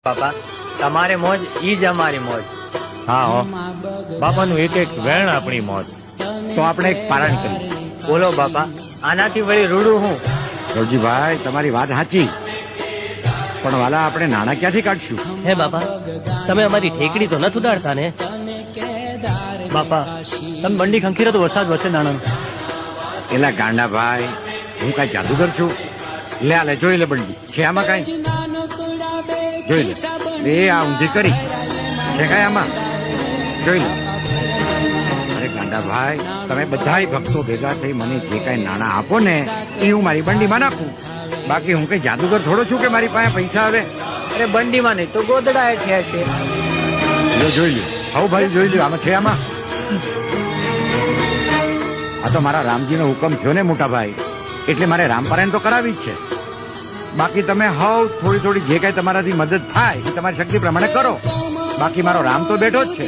બાપા તમારે મોજ ઈ જ અમારી મોજ. હા હો, બાપાનું એક એક વેણ આપણી મોજ. તો આપણે એક પારણ કરીએ. બોલો બાપા, આનાથી વળી રૂડું હું. રવજીભાઈ, તમારી વાત સાચી, પણ વાલા આપણે નાણાં ક્યાંથી કાઢશું? હે બાપા, તમે અમારી ઠેકડી તો નથી ઉડાડતા ને? બાપા તમે બંડી ખંખીરો તો વરસાદ વરસે નાણાં. એલા ગાંડાભાઈ, હું કઈ જાદુગર છું? લે આ લે, જોઈ લે બંડી છે આમાં કઈ? જોઈ લે, એ આ ઊંધી કરી છે કઈ આમાં? જોઈ લે. અરે ગાંડાભાઈ, તમે બધાય ભક્તો ભેગા થઈ મને જે કઈ નાણાં આપો ને એ હું મારી બંડીમાં નાખું. બાકી હું કઈ જાદુગર થોડો છું કે મારી પાસે પૈસા આવે? અરે બંડીમાં નહીં તો ગોદડા થયા છે. જોઈ લ્યો, હવ ભાઈ જોઈ લ્યો, આમાં છે આમાં? આ તો મારા રામજીનો હુકમ થયો ને મોટા ભાઈ, એટલે મારે રામપારાયણ તો કરાવી જ છે. બાકી તમે હવ થોડી થોડી જે કઈ તમારાથી મદદ થાય એ તમારી શક્તિ પ્રમાણે કરો. બાકી મારો રામ તો બેઠો જ છે.